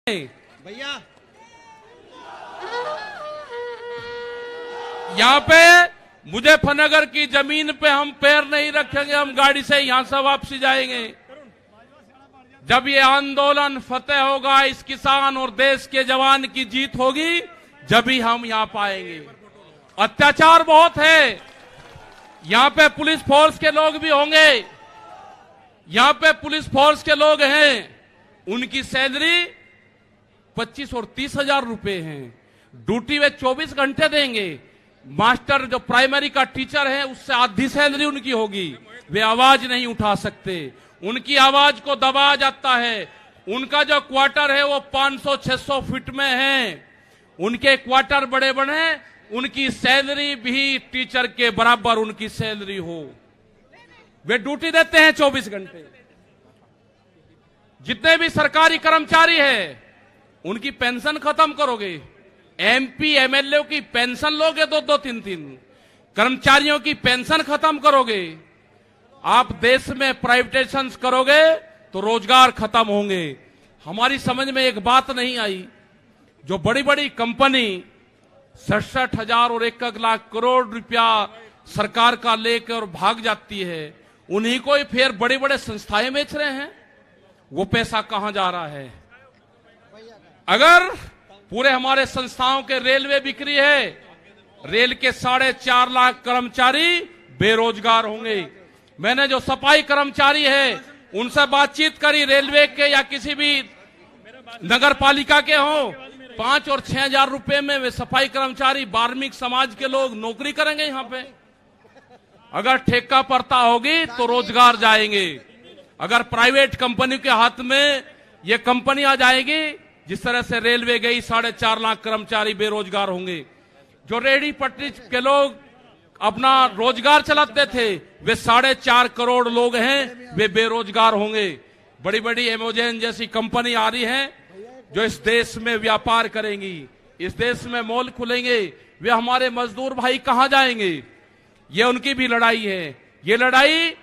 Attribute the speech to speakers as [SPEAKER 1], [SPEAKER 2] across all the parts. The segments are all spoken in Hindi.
[SPEAKER 1] भैया
[SPEAKER 2] यहाँ पे मुजफ्फरनगर की जमीन पे हम पैर नहीं रखेंगे, हम गाड़ी से यहां से वापसी जाएंगे। जब ये आंदोलन फतेह होगा, इस किसान और देश के जवान की जीत होगी, जब ही हम यहां पाएंगे। अत्याचार बहुत है, यहां पे पुलिस फोर्स के लोग भी होंगे, यहां पे पुलिस फोर्स के लोग हैं, उनकी सैलरी 25 और 30 हजार रुपए हैं। ड्यूटी वे 24 घंटे देंगे। मास्टर जो प्राइमरी का टीचर है, उससे आधी सैलरी उनकी होगी। वे आवाज नहीं उठा सकते, उनकी आवाज को दबाया जाता है। उनका जो क्वार्टर है वो 500-600 फीट में है, उनके क्वार्टर बड़े बड़े हैं, उनकी सैलरी भी टीचर के बराबर उनकी सैलरी हो। वे ड्यूटी देते हैं 24 घंटे। जितने भी सरकारी कर्मचारी हैं, उनकी पेंशन खत्म करोगे। एमपी एमएलए की पेंशन लोगे 2-2, 3-3। कर्मचारियों की पेंशन खत्म करोगे। आप देश में प्राइवेटाइजेशन करोगे तो रोजगार खत्म होंगे। हमारी समझ में एक बात नहीं आई, जो बड़ी बड़ी कंपनी 67,000 और 1 लाख करोड़ रुपया सरकार का लेकर भाग जाती है, उन्हीं को ही फिर बड़े बड़े संस्थाएं बेच रहे हैं। वो पैसा कहां जा रहा है? अगर पूरे हमारे संस्थाओं के रेलवे बिक्री है, रेल के 4.5 लाख कर्मचारी बेरोजगार होंगे। मैंने जो सफाई कर्मचारी है उनसे बातचीत करी, रेलवे के या किसी भी नगर पालिका के हों, 5 और 6 हजार रुपए में वे सफाई कर्मचारी वाल्मीकि समाज के लोग नौकरी करेंगे। यहां पे अगर ठेका पड़ता होगी तो रोजगार जाएंगे। अगर प्राइवेट कंपनी के हाथ में ये कंपनी आ जाएगी, जिस तरह से रेलवे गई, 4.5 लाख कर्मचारी बेरोजगार होंगे। जो रेहड़ी पटरी के लोग अपना रोजगार चलाते थे, वे 4.5 करोड़ लोग हैं, वे बेरोजगार होंगे। बड़ी बड़ी अमेज़न जैसी कंपनी आ रही है जो इस देश में व्यापार करेंगी, इस देश में मॉल खुलेंगे। वे हमारे मजदूर भाई कहां जाएंगे? ये उनकी भी लड़ाई है। ये लड़ाई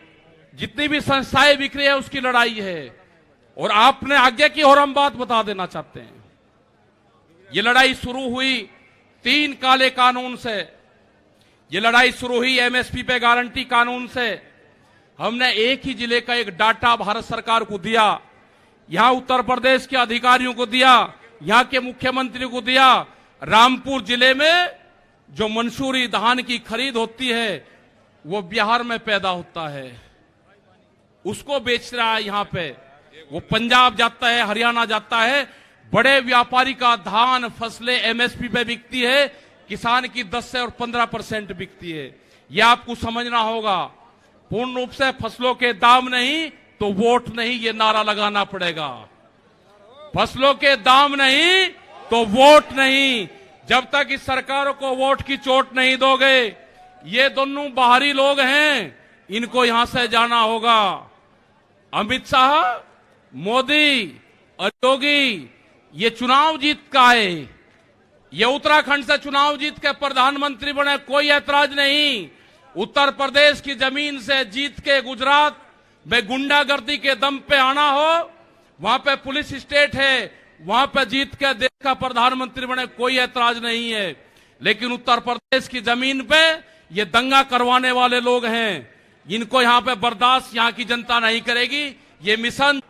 [SPEAKER 2] जितनी भी संस्थाएं बिक्री है उसकी लड़ाई है। और आपने आगे की और हम बात बता देना चाहते हैं, ये लड़ाई शुरू हुई 3 काले कानून से। ये लड़ाई शुरू हुई एमएसपी पे गारंटी कानून से। हमने एक ही जिले का एक डाटा भारत सरकार को दिया, यहां उत्तर प्रदेश के अधिकारियों को दिया, यहां के मुख्यमंत्री को दिया। रामपुर जिले में जो मंसूरी धान की खरीद होती है वो बिहार में पैदा होता है, उसको बेच रहा है यहां पे। वो पंजाब जाता है, हरियाणा जाता है। बड़े व्यापारी का धान फसलें एमएसपी पे बिकती है, किसान की 10 से और 15% बिकती है। यह आपको समझना होगा। पूर्ण रूप से फसलों के दाम नहीं तो वोट नहीं, ये नारा लगाना पड़ेगा। फसलों के दाम नहीं तो वोट नहीं। जब तक इस सरकारों को वोट की चोट नहीं दोगे, ये दोनों बाहरी लोग हैं, इनको यहां से जाना होगा। अमित शाह, मोदी और योगी ये चुनाव जीत का है, ये उत्तराखंड से चुनाव जीत के प्रधानमंत्री बने, कोई ऐतराज नहीं। उत्तर प्रदेश की जमीन से जीत के गुजरात में गुंडागर्दी के दम पे आना हो, वहां पे पुलिस स्टेट है, वहां पे जीत के देश का प्रधानमंत्री बने, कोई ऐतराज नहीं है। लेकिन उत्तर प्रदेश की जमीन पे ये दंगा करवाने वाले लोग हैं, इनको यहां पे बर्दाश्त यहां की जनता नहीं करेगी। ये मिशन